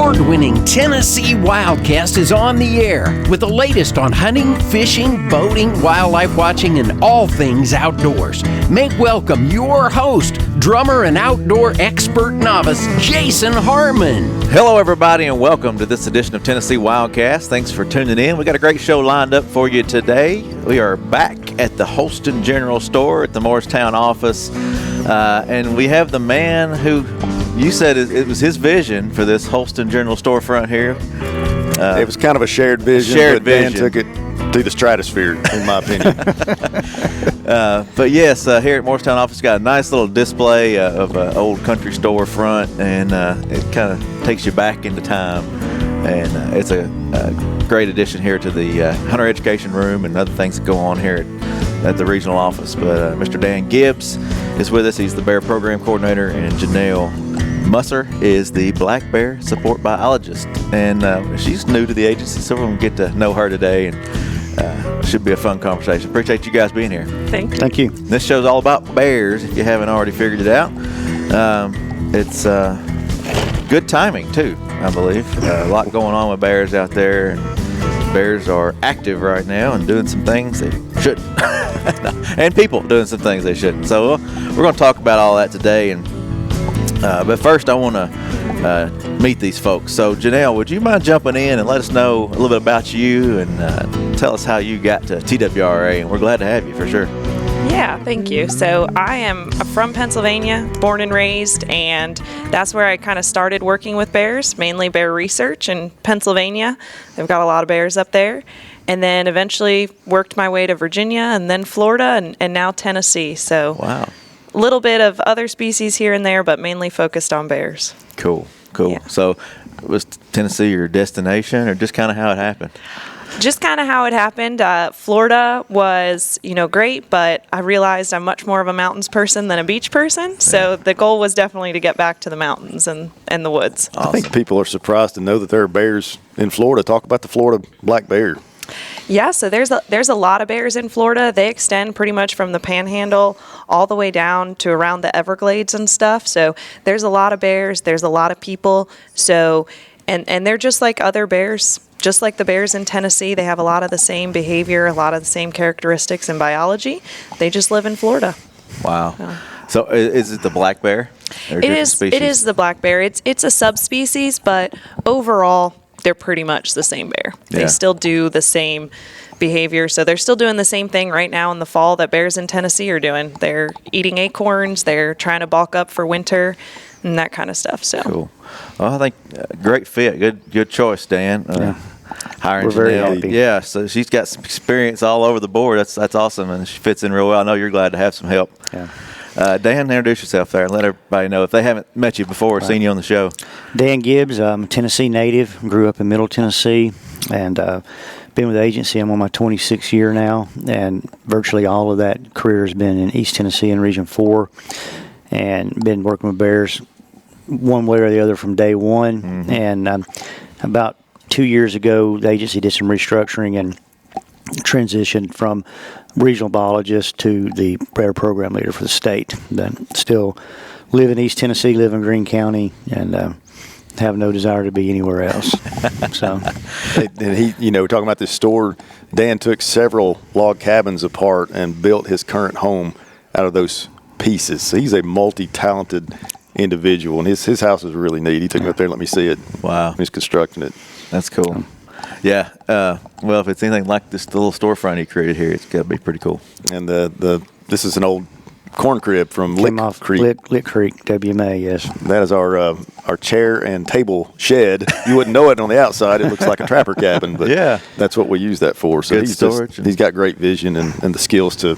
award-winning Tennessee WildCast is on the air with the latest on hunting, fishing, boating, wildlife watching, and all things outdoors. Make welcome your host, drummer and outdoor expert novice, Jason Harmon. Hello, everybody, and welcome to this edition of Tennessee WildCast. Thanks for tuning in. We got a great show lined up for you today. We are back at the Holston General Store at the Morristown office, and we have the man who you said it was his vision for this Holston General Storefront here. It was kind of a shared vision, but Dan took it to the stratosphere, in my opinion. But yes, here at Morristown office, got a nice little display of an old country storefront, and it kind of takes you back into time. And it's a great addition here to the hunter education room and other things that go on here at the regional office. But Mr. Dan Gibbs is with us. He's the bear program coordinator, and Janelle Musser is the black bear support biologist. And she's new to the agency, so we're going to get to know her today, and should be a fun conversation. Appreciate you guys being here. Thank you. This show's all about bears, if you haven't already figured it out. It's good timing, too, I believe. A lot going on with bears out there. And bears are active right now and doing some things they shouldn't. And people doing some things they shouldn't. So we're going to talk about all that today. And but first, I want to meet these folks. So, Janelle, would you mind jumping in and let us know a little bit about you and tell us how you got to TWRA? And we're glad to have you, for sure. Yeah, thank you. So I am from Pennsylvania, born and raised, and that's where I kind of started working with bears, mainly bear research in Pennsylvania. They've got a lot of bears up there. And then eventually worked my way to Virginia and then Florida and now Tennessee. So wow. A little bit of other species here and there, but mainly focused on bears. Cool. Yeah. So was Tennessee your destination, or just kind of how it happened? Just kind of how it happened. Florida was, great, but I realized I'm much more of a mountains person than a beach person. So the goal was definitely to get back to the mountains and the woods. Awesome. I think people are surprised to know that there are bears in Florida. Talk about the Florida black bear. Yeah, so there's a lot of bears in Florida. They extend pretty much from the Panhandle all the way down to around the Everglades and stuff. So there's a lot of bears. There's a lot of people. So and they're just like other bears. Just like the bears in Tennessee, they have a lot of the same behavior, a lot of the same characteristics in biology. They just live in Florida. Wow. So is it the black bear? It is the black bear. It's a subspecies, but overall, they're pretty much the same bear. Yeah. They still do the same behavior. So they're still doing the same thing right now in the fall that bears in Tennessee are doing. They're eating acorns. They're trying to bulk up for winter and that kind of stuff. So cool. Well, I think great fit. Good choice, Dan. Hiring We're very Janelle. happy. Yeah, so she's got some experience all over the board. That's awesome, and she fits in real well. I know you're glad to have some help. Yeah. Dan, introduce yourself there and let everybody know if they haven't met you before or seen you on the show. Dan Gibbs, I'm a Tennessee native, grew up in Middle Tennessee, and been with the agency. I'm on my 26th year now, and virtually all of that career has been in East Tennessee and Region 4, and been working with bears one way or the other from day one. Mm-hmm. And about 2 years ago, the agency did some restructuring and transitioned from regional biologist to the bear program leader for the state. Then still live in East Tennessee, live in Greene County, and have no desire to be anywhere else. So, and he, talking about this store, Dan took several log cabins apart and built his current home out of those pieces. So he's a multi-talented individual, and his house is really neat. He took me up there and let me see it. Wow. He's constructing it. That's cool. Yeah. Well, if it's anything like this little storefront he created here, it's got to be pretty cool. And this is an old corn crib from Lick Creek. Lick Creek, WMA, yes. That is our chair and table shed. You wouldn't know it on the outside. It looks like a trapper cabin, but yeah, that's what we use that for. So good storage. He's got great vision and the skills to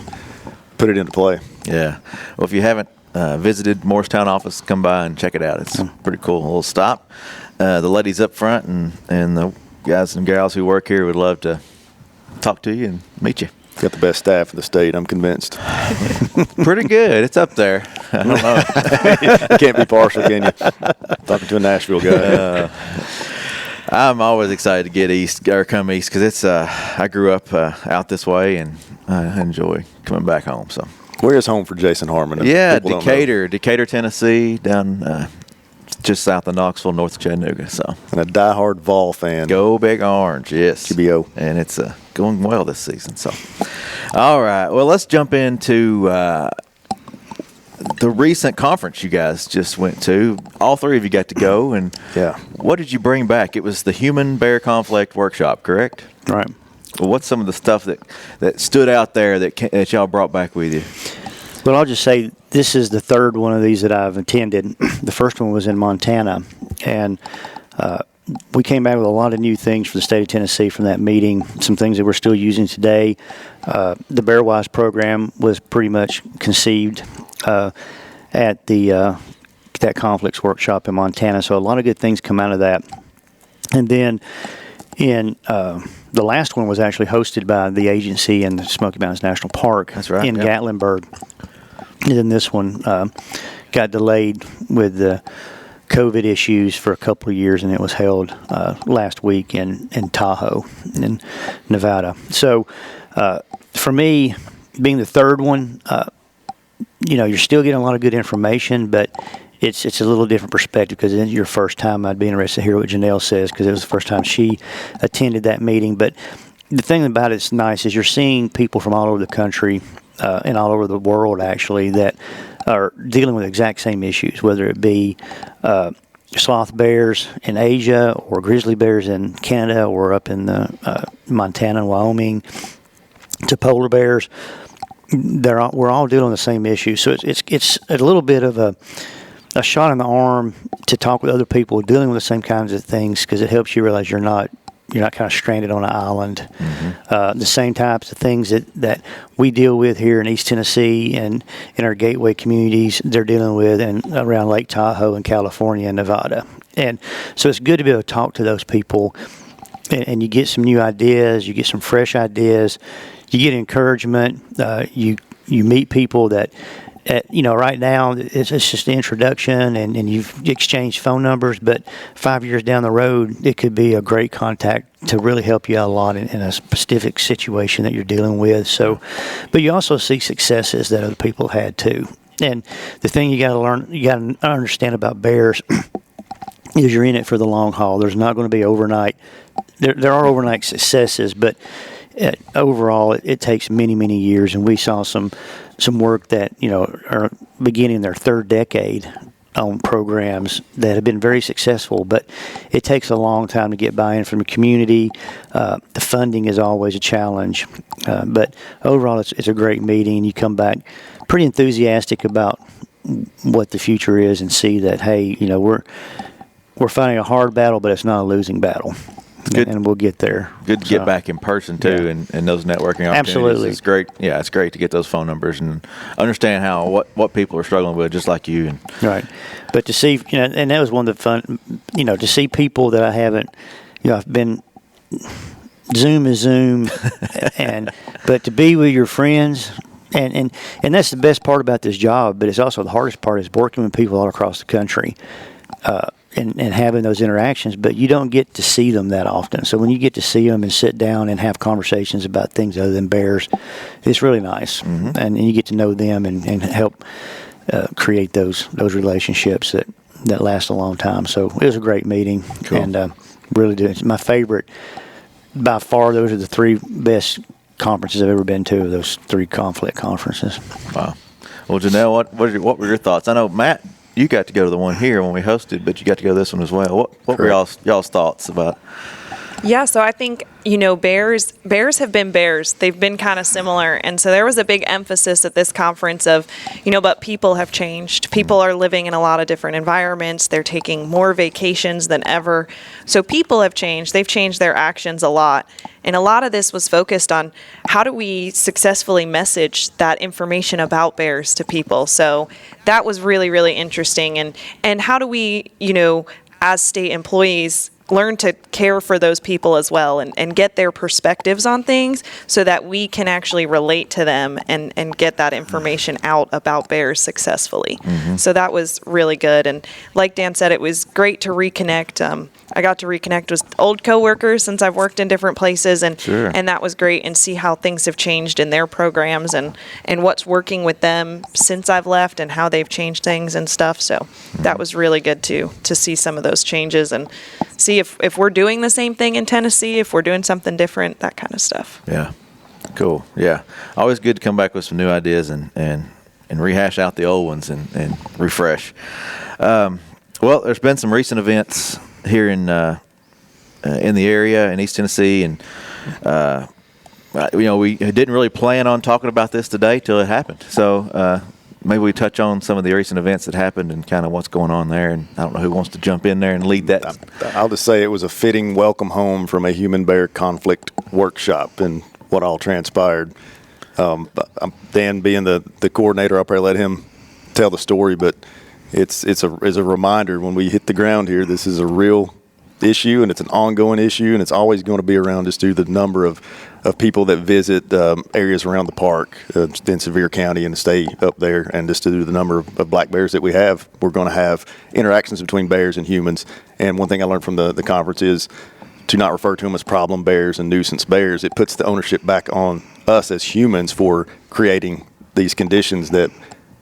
put it into play. Yeah. Well, if you haven't visited Morristown office, come by and check it out. It's pretty cool. A little stop. The ladies up front and the guys and gals who work here would love to talk to you and meet you. Got the best staff in the state, I'm convinced. Pretty good. It's up there. I don't know. You can't be partial, can you? Talking to a Nashville guy. I'm always excited to get east or come east because it's. I grew up out this way and I enjoy coming back home. So where is home for Jason Harmon? Yeah, Decatur, Tennessee, down just south of Knoxville, north of Chattanooga. So, And a diehard Vol fan. go Big Orange, yes. GBO. And it's going well this season. So, all right. Well, let's jump into the recent conference you guys just went to. All three of you got to go. And Yeah. what did you bring back? It was the Human Bear Conflict Workshop, correct? Right. Well, what's some of the stuff that stood out there that y'all brought back with you? Well, I'll just say this is the third one of these that I've attended. The first one was in Montana, and we came back with a lot of new things for the state of Tennessee from that meeting, some things that we're still using today. The BearWise program was pretty much conceived at that conflicts workshop in Montana, so a lot of good things come out of that. And then in the last one was actually hosted by the agency in the Smoky Mountains National Park. That's right, in yeah. Gatlinburg. And then this one got delayed with the COVID issues for a couple of years, and it was held last week in Tahoe, in Nevada. So for me, being the third one, you're still getting a lot of good information, but it's a little different perspective because it's your first time. I'd be interested to hear what Janelle says because it was the first time she attended that meeting. But the thing about it's nice is you're seeing people from all over the country and all over the world, actually, that are dealing with the exact same issues, whether it be sloth bears in Asia or grizzly bears in Canada or up in the Montana and Wyoming to polar bears. We're all dealing with the same issue. So it's a little bit of a shot in the arm to talk with other people dealing with the same kinds of things because it helps you realize you're not kind of stranded on an island. The same types of things that we deal with here in East Tennessee and in our gateway communities, they're dealing with around Lake Tahoe in California and Nevada. And so it's good to be able to talk to those people and you get some new ideas, you get some fresh ideas, you get encouragement, you meet people that right now it's just an introduction and you've exchanged phone numbers, but 5 years down the road, it could be a great contact to really help you out a lot in a specific situation that you're dealing with. So, but you also see successes that other people had too. And the thing you got to learn, you got to understand about bears is you're in it for the long haul. There's not going to be overnight. There are overnight successes, but overall, it takes many, many years. And we saw some work that are beginning their third decade on programs that have been very successful, but it takes a long time to get buy-in from the community. The funding is always a challenge, but overall, it's a great meeting. You come back pretty enthusiastic about what the future is, and see that we're fighting a hard battle, but it's not a losing battle. Good. And we'll get there. Good to get back in person too, yeah. and those networking opportunities. Absolutely, it's great. Yeah, it's great to get those phone numbers and understand what people are struggling with, just like you. And right, but to see, and that was one of the fun, to see people that I haven't, I've been. Zoom is Zoom, but to be with your friends, and that's the best part about this job. But it's also the hardest part is working with people all across the country. And having those interactions, but you don't get to see them that often. So when you get to see them and sit down and have conversations about things other than bears, it's really nice. Mm-hmm. And you get to know them and help create those relationships that last a long time. So it was a great meeting. Cool. And really it's my favorite. By far, those are the three best conferences I've ever been to, those three conflict conferences. Wow. Well, Janelle, what were your thoughts? I know, Matt, you got to go to the one here when we hosted, but you got to go to this one as well. What were y'all's thoughts about? Yeah, so I think, bears have been bears. They've been kind of similar. And so there was a big emphasis at this conference of, but people have changed. People are living in a lot of different environments. They're taking more vacations than ever. So people have changed. They've changed their actions a lot. And a lot of this was focused on how do we successfully message that information about bears to people. So that was really, really interesting. And how do we, as state employees, learn to care for those people as well and get their perspectives on things so that we can actually relate to them and get that information out about bears successfully. Mm-hmm. So that was really good. And like Dan said, it was great to reconnect. I got to reconnect with old coworkers since I've worked in different places, and Sure. and that was great, and see how things have changed in their programs and what's working with them since I've left and how they've changed things and stuff. So that was really good to see some of those changes and see if we're doing the same thing in Tennessee, if we're doing something different, that kind of stuff. Yeah. Cool. Yeah. Always good to come back with some new ideas and rehash out the old ones and refresh. Well, there's been some recent events here in the area in East Tennessee, and we didn't really plan on talking about this today till it happened. So maybe we touch on some of the recent events that happened and kind of what's going on there. And I don't know who wants to jump in there and lead that. I'll just say it was a fitting welcome home from a human-bear conflict workshop and what all transpired. Dan, being the coordinator, I'll probably let him tell the story, but it's a reminder when we hit the ground here, this is a real issue, and it's an ongoing issue, and it's always going to be around just due to the number of people that visit areas around the park in Sevier County and stay up there, and just due to the number of black bears that we have, we're going to have interactions between bears and humans. And one thing I learned from the conference is to not refer to them as problem bears and nuisance bears. It puts the ownership back on us as humans for creating these conditions that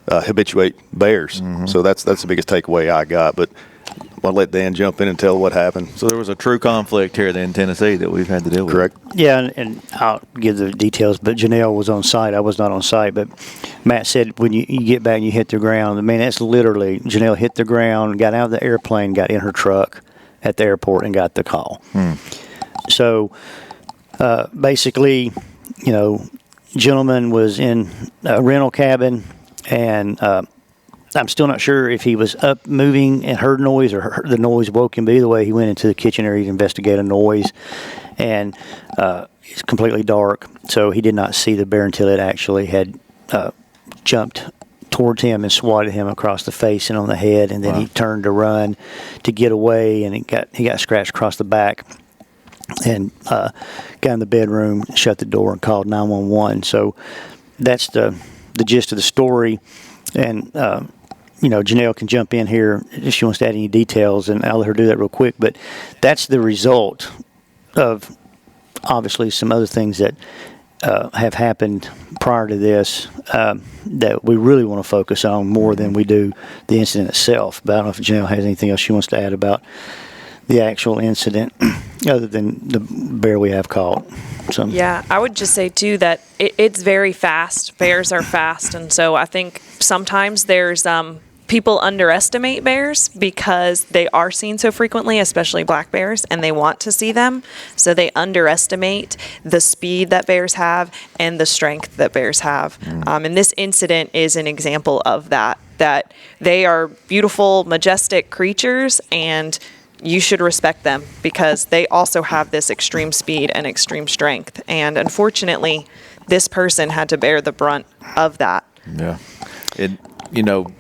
habituate bears. Mm-hmm. So that's the biggest takeaway I got. But I'll let Dan jump in and tell what happened. So there was a true conflict here in Tennessee that we've had to deal with. Correct. Yeah, and I'll give the details, but Janelle was on site. I was not on site, but Matt said when you get back and you hit the ground, I mean, that's literally Janelle hit the ground, got out of the airplane, got in her truck at the airport, and got the call. So basically, gentleman was in a rental cabin, and I'm still not sure if he was up moving and heard noise or heard the noise woke him. But either way, he went into the kitchen area to investigate a noise, and it's completely dark, so he did not see the bear until it actually had jumped towards him and swatted him across the face and on the head, and then he turned to run to get away, and he got scratched across the back, and got in the bedroom, shut the door, and called 911. So that's the gist of the story. And Janelle can jump in here if she wants to add any details, and I'll let her do that real quick. But that's the result of obviously some other things that have happened prior to this that we really want to focus on more than we do the incident itself. But I don't know if Janelle has anything else she wants to add about the actual incident other than the bear we have caught. So. Yeah, I would just say, too, that it's very fast. Bears are fast. And so I think sometimes there's people underestimate bears because they are seen so frequently, especially black bears, and they want to see them. So they underestimate the speed that bears have and the strength that bears have. And this incident is an example of that they are beautiful, majestic creatures, and you should respect them because they also have this extreme speed and extreme strength. And unfortunately, this person had to bear the brunt of that. Yeah.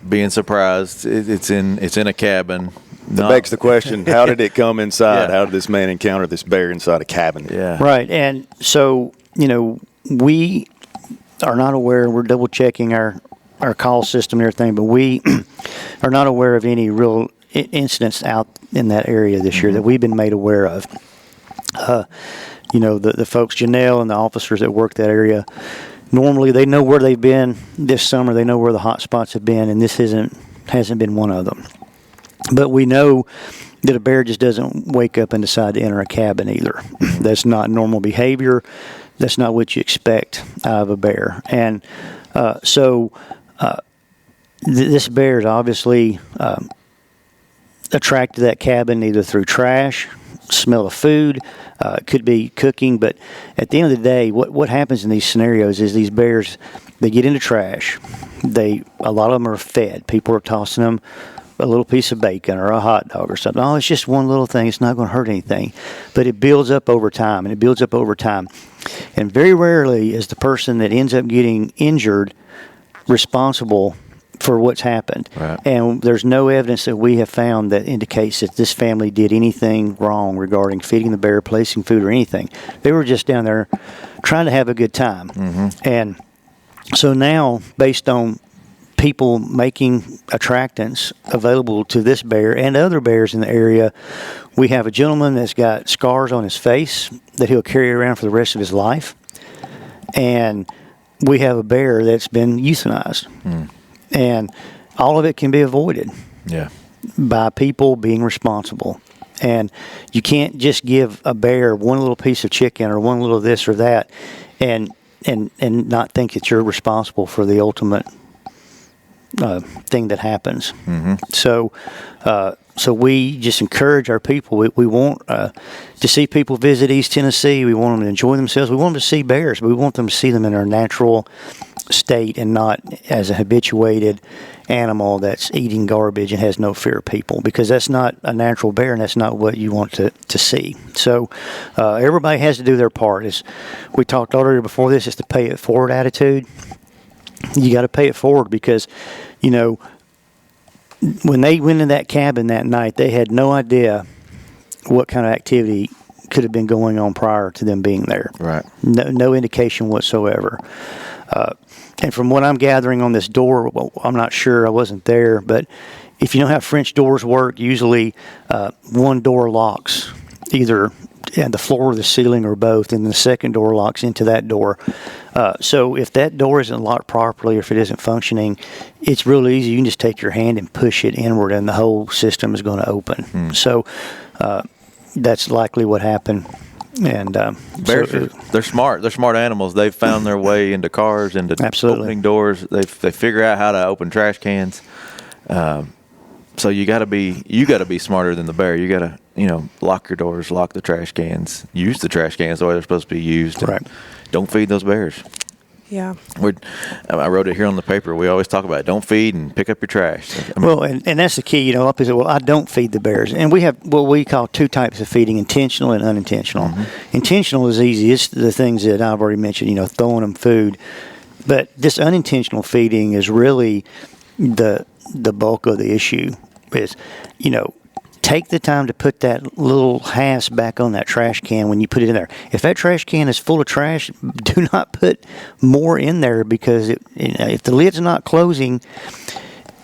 Being surprised, it's in a cabin. That begs the question, how did it come inside? Yeah. How did this man encounter this bear inside a cabin? Yeah. Right. And so, we are not aware, we're double checking our call system and everything, but we are not aware of any real incidents out in that area this year that we've been made aware of. The folks, Janelle and the officers that work that area, normally they know where they've been this summer. They know where the hot spots have been, and this hasn't been one of them. But we know that a bear just doesn't wake up and decide to enter a cabin either. That's not normal behavior. That's not what you expect out of a bear. And this bear is obviously attracted to that cabin either through trash, smell of food, could be cooking. But at the end of the day, what happens in these scenarios is these bears, they get into trash. A lot of them are fed. People are tossing them a little piece of bacon or a hot dog or something. Oh, it's just one little thing. It's not going to hurt anything. But it builds up over time, and it builds up over time. And very rarely is the person that ends up getting injured responsible for what's happened. Right. And there's no evidence that we have found that indicates that this family did anything wrong regarding feeding the bear, placing food, or anything. They were just down there trying to have a good time. Mm-hmm. And so now, based on people making attractants available to this bear and other bears in the area. We have a gentleman that's got scars on his face that he'll carry around for the rest of his life. And we have a bear that's been euthanized. And all of it can be avoided by people being responsible. And you can't just give a bear one little piece of chicken or one little this or that and not think that you're responsible for the ultimate thing that happens. So we just encourage our people. We want to see people visit East Tennessee. We want them to enjoy themselves. We want them to see bears, but we want them to see them in their natural state and not as a habituated animal that's eating garbage and has no fear of people, because that's not a natural bear and that's not what you want to see. So everybody has to do their part. As we talked earlier before this, it's the pay it forward attitude. You got to pay it forward because, you know, when they went in that cabin that night, they had no idea what kind of activity could have been going on prior to them being there. Right. No indication whatsoever. And from what I'm gathering on this door, well, I'm not sure, I wasn't there, but if you know how French doors work, usually one door locks either at the floor or the ceiling or both, and the second door locks into that door. So if that door isn't locked properly or if it isn't functioning, it's real easy. You can just take your hand and push it inward and the whole system is going to open. So that's likely what happened. And bears, they're smart. They're smart animals. They've found their way into cars, into opening doors. They figure out how to open trash cans. So you got to be smarter than the bear. You got to lock your doors, lock the trash cans, use the trash cans the way they're supposed to be used. Right. Don't feed those bears. Yeah. I wrote it here on the paper. We always talk about it. Don't feed and pick up your trash. Well, and that's the key. A lot of people say, well, I don't feed the bears. And we have what we call two types of feeding, intentional and unintentional. Intentional is easy. It's the things that I've already mentioned, throwing them food. But this unintentional feeding is really the bulk of the issue is, take the time to put that little hass back on that trash can when you put it in there. If that trash can is full of trash, do not put more in there, because if the lid's not closing,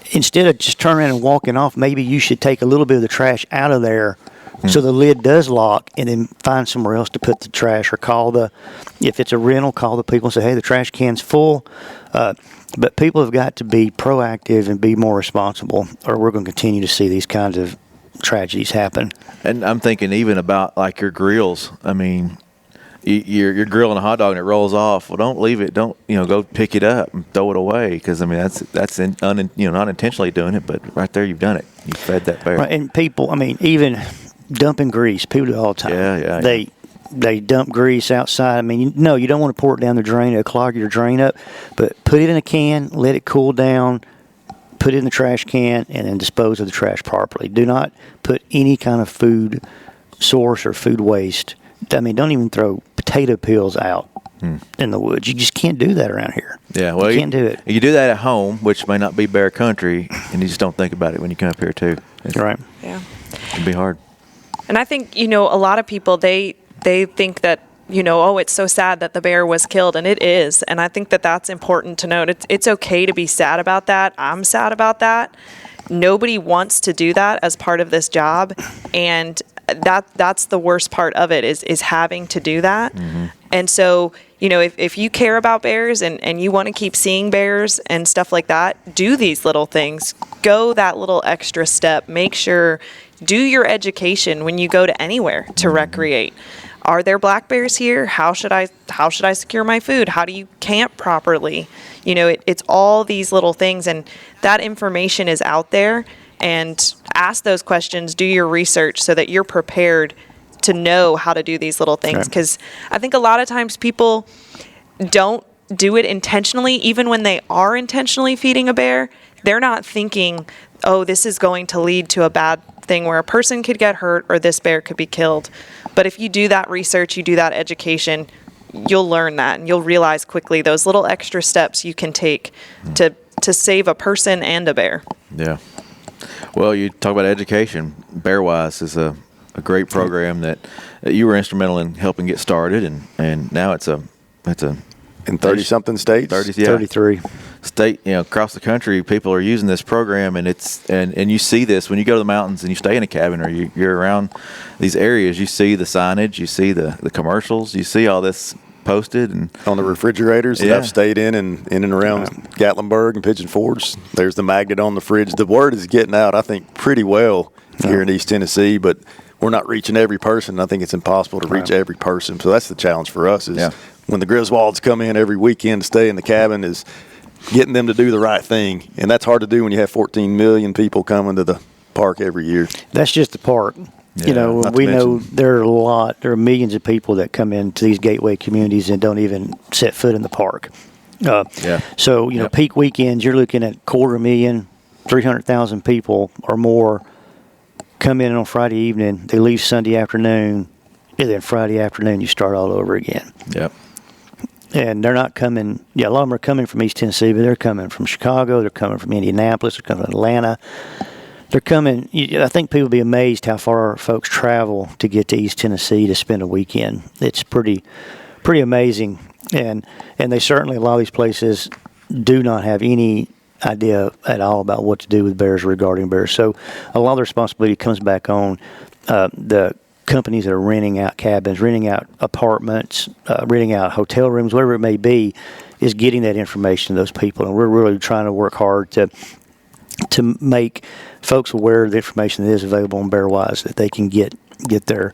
instead of just turning around and walking off, maybe you should take a little bit of the trash out of there so the lid does lock, and then find somewhere else to put the trash, or if it's a rental, call the people and say, hey, the trash can's full. But people have got to be proactive and be more responsible, or we're going to continue to see these kinds of tragedies happen. And I'm thinking even about like your grills. I mean, you're grilling a hot dog and it rolls off. Well, don't leave it. Don't go pick it up and throw it away, because I mean that's not intentionally doing it, but right there you've done it. You fed that bear. Right, and people, even dumping grease, people do it all the time. Yeah. They dump grease outside. I mean, you don't want to pour it down the drain. It'll clog your drain up. But put it in a can, let it cool down, put it in the trash can, and then dispose of the trash properly. Do not put any kind of food source or food waste. Don't even throw potato peels out in the woods. You just can't do that around here. Yeah, well, you can't do it. You do that at home, which may not be bear country, and you just don't think about it when you come up here too. Right. Yeah. It can be hard. And I think, a lot of people, they think that, oh, it's so sad that the bear was killed, and it is. And I think that that's important to note. It's okay to be sad about that. I'm sad about that. Nobody wants to do that as part of this job, and that's the worst part of it is having to do that. And so, if you care about bears and you want to keep seeing bears and stuff like that, do these little things. Go that little extra step. Make sure, do your education when you go to anywhere to recreate. Are there black bears here? How should I secure my food? How do you camp properly? It's all these little things, and that information is out there. And ask those questions, do your research so that you're prepared to know how to do these little things. Because I think a lot of times people don't do it intentionally. Even when they are intentionally feeding a bear, they're not thinking, oh, this is going to lead to a bad thing where a person could get hurt or this bear could be killed. But if you do that research, you do that education, you'll learn that, and you'll realize quickly those little extra steps you can take to save a person and a bear. Yeah. Well, you talk about education. BearWise is a great program that you were instrumental in helping get started, and now it's in 30-something states? 33. across the country, people are using this program, and and you see this when you go to the mountains and you stay in a cabin or you're around these areas. You see the signage, you see the commercials, you see all this posted and on the refrigerators that I've stayed in and around Gatlinburg and Pigeon Forge. There's the magnet on the fridge. The word is getting out, I think, pretty well here in East Tennessee, but we're not reaching every person. I think it's impossible to reach every person. So that's the challenge for us is when the Griswolds come in every weekend to stay in the cabin is getting them to do the right thing. And that's hard to do when you have 14 million people coming to the park every year. That's just the park. Yeah, We know there are millions of people that come into these gateway communities and don't even set foot in the park. So, peak weekends, you're looking at 250,000, 300,000 people or more come in on Friday evening. They leave Sunday afternoon, and then Friday afternoon you start all over again. Yep. And they're not coming, a lot of them are coming from East Tennessee, but they're coming from Chicago, they're coming from Indianapolis, they're coming from Atlanta. They're coming. I think people will be amazed how far folks travel to get to East Tennessee to spend a weekend. It's pretty amazing, and they certainly, a lot of these places do not have any idea at all about what to do with bears, regarding bears. So a lot of the responsibility comes back on the companies that are renting out cabins, renting out apartments, renting out hotel rooms, whatever it may be, is getting that information to those people, and we're really trying to work hard to make folks aware of the information that is available on BearWise, that they can get their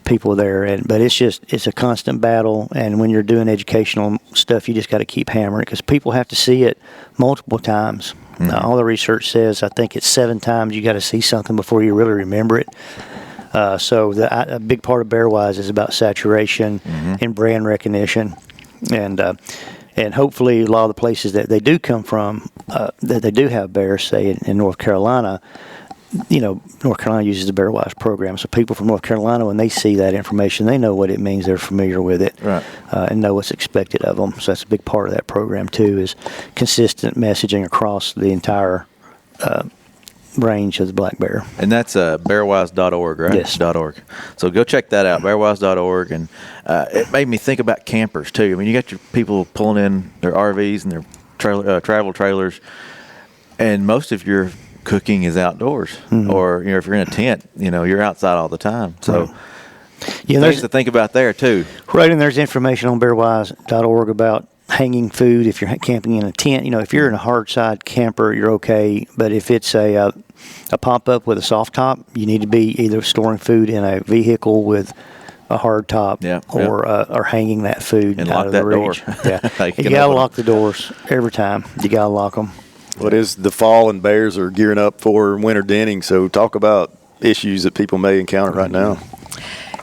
people there. But it's a constant battle, and when you're doing educational stuff, you just got to keep hammering it because people have to see it multiple times. All the research says, I think it's 7 times you got to see something before you really remember it. So a big part of BearWise is about saturation and brand recognition, and hopefully a lot of the places that they do come from, that they do have bears, say in North Carolina, North Carolina uses the BearWise program. So people from North Carolina, when they see that information, they know what it means. They're familiar with it, and know what's expected of them. So that's a big part of that program too, is consistent messaging across the entire range of the black bear. And that's bearwise.org, right? Yes. .org. So go check that out, bearwise.org. And it made me think about campers, too. I mean, you got your people pulling in their RVs and their travel trailers, and most of your cooking is outdoors. Or, if you're in a tent, you're outside all the time. So things to think about there, too. Right, and there's information on bearwise.org about hanging food if you're camping in a tent. If you're in a hard side camper, you're okay, but if it's a pop-up with a soft top, you need to be either storing food in a vehicle with a hard top or hanging that food and out lock of that the reach. door. You gotta lock the doors every time. You gotta lock them. Well, it is the fall, and bears are gearing up for winter denning, so talk about issues that people may encounter right now.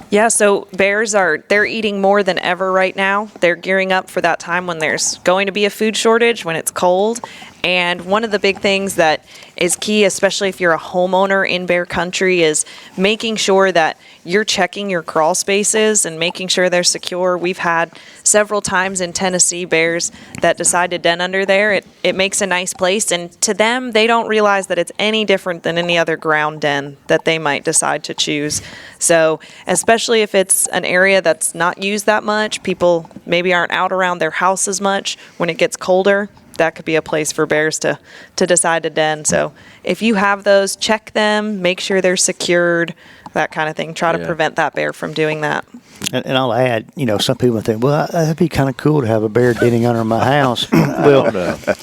Yeah, so bears they're eating more than ever right now. They're gearing up for that time when there's going to be a food shortage, when it's cold. And one of the big things that is key, especially if you're a homeowner in bear country, is making sure that you're checking your crawl spaces and making sure they're secure. We've had several times in Tennessee bears that decide to den under there. It makes a nice place, and to them, they don't realize that it's any different than any other ground den that they might decide to choose. So especially if it's an area that's not used that much, people maybe aren't out around their house as much when it gets colder, that could be a place for bears to decide to den. So if you have those, check them, make sure they're secured, that kind of thing. Try to prevent that bear from doing that. And I'll add, some people think, well, that'd be kind of cool to have a bear denning under my house. Well,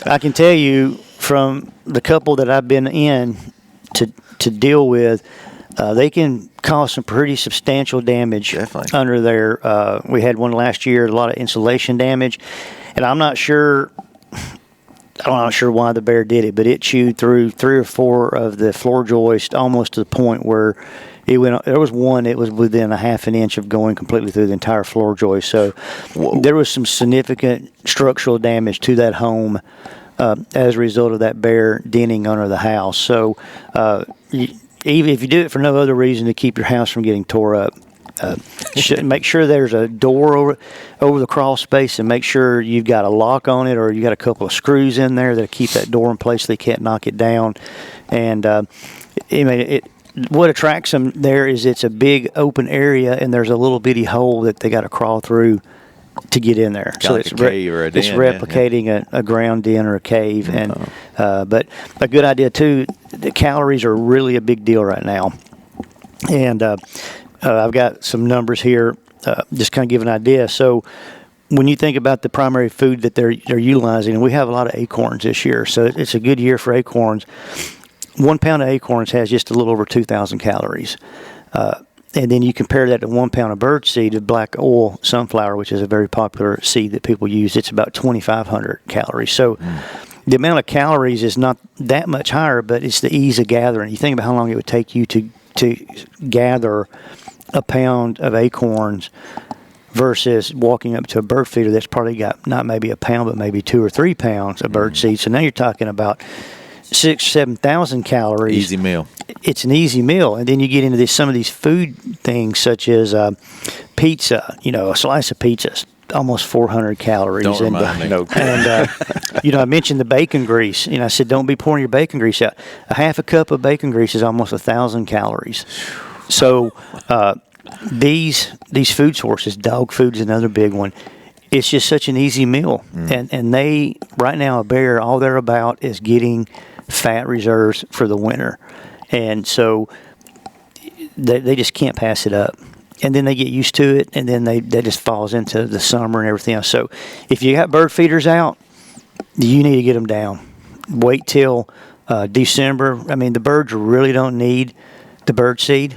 I can tell you from the couple that I've been in to deal with, they can cause some pretty substantial damage under there. We had one last year, a lot of insulation damage, and I'm not sure why the bear did it, but it chewed through 3 or 4 of the floor joists almost to the point where it went. There was one that was within a half an inch of going completely through the entire floor joist. So there was some significant structural damage to that home as a result of that bear denning under the house. So even if you do it for no other reason to keep your house from getting tore up, make sure there's a door over the crawl space, and make sure you've got a lock on it, or you got a couple of screws in there that keep that door in place so they can't knock it down. And what attracts them there is it's a big open area, and there's a little bitty hole that they got to crawl through to get in there. Kinda like a cave or a den, it's replicating a ground den or a cave. And but a good idea too. The calories are really a big deal right now, and I've got some numbers here, just kind of give an idea. So when you think about the primary food that they're utilizing, and we have a lot of acorns this year, so it's a good year for acorns. 1 pound of acorns has just a little over 2,000 calories. And then you compare that to 1 pound of bird seed of black oil sunflower, which is a very popular seed that people use. It's about 2,500 calories. So the amount of calories is not that much higher, but it's the ease of gathering. You think about how long it would take you to gather a pound of acorns versus walking up to a bird feeder that's probably got not maybe a pound, but maybe 2 or 3 pounds of bird seed. So now you're talking about 6,000 or 7,000 calories. Easy meal. It's an easy meal, and then you get into some of these food things such as pizza. A slice of pizza is almost 400 calories. Don't remind me. And I mentioned the bacon grease. I said don't be pouring your bacon grease out. A half a cup of bacon grease is almost 1,000 calories. So these food sources, dog food is another big one. It's just such an easy meal, and they right now a bear, all they're about is getting fat reserves for the winter, and so they just can't pass it up. And then they get used to it, and then they just falls into the summer and everything else. So if you got bird feeders out, you need to get them down. Wait till December. I mean, the birds really don't need the bird seed.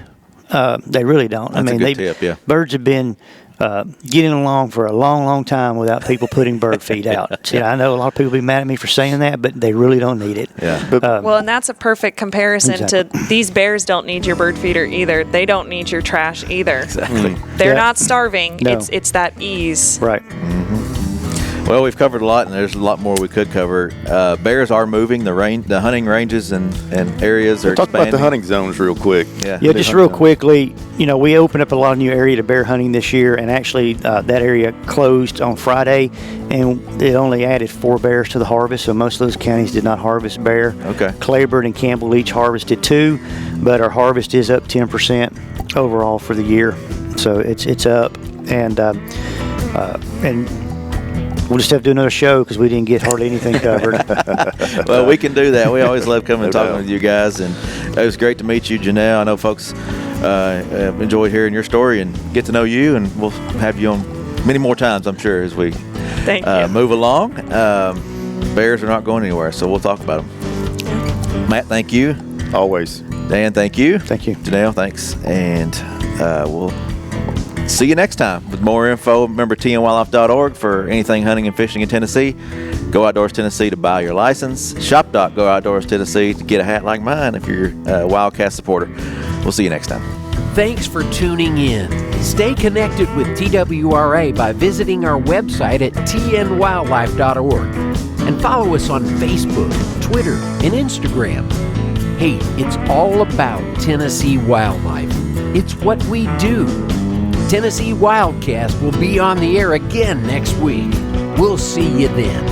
They really don't. That's a good tip, yeah. Birds have been getting along for a long, long time without people putting bird feed out. I know a lot of people be mad at me for saying that, but they really don't need it. Yeah. Well, and that's a perfect comparison to these bears don't need your bird feeder either. They don't need your trash either. Exactly. They're not starving. No. It's that ease. Right. Well, we've covered a lot, and there's a lot more we could cover. Bears are moving. The hunting ranges and areas are Talk expanding. about the hunting zones real quick. Yeah, just real quickly, we opened up a lot of new area to bear hunting this year, and actually that area closed on Friday, and it only added 4 bears to the harvest, so most of those counties did not harvest bear. Okay. Claiborne and Campbell each harvested 2, but our harvest is up 10% overall for the year, so it's up, and we'll just have to do another show because we didn't get hardly anything covered. Well, we can do that. We always love coming and talking with you guys, and it was great to meet you, Janelle. I know folks enjoyed hearing your story and get to know you, and we'll have you on many more times, I'm sure, as we move along. Bears are not going anywhere, so we'll talk about them. Matt, thank you. Always. Dan, thank you. Thank you. Janelle, thanks. And we'll see you next time with more info. Remember tnwildlife.org for anything hunting and fishing in Tennessee. Go Outdoors Tennessee to buy your license. Shop.Go Outdoors Tennessee to get a hat like mine if you're a WildCast supporter. We'll see you next time. Thanks for tuning in. Stay connected with TWRA by visiting our website at tnwildlife.org and follow us on Facebook, Twitter, and Instagram. Hey, it's all about Tennessee wildlife. It's what we do. Tennessee WildCast will be on the air again next week. We'll see you then.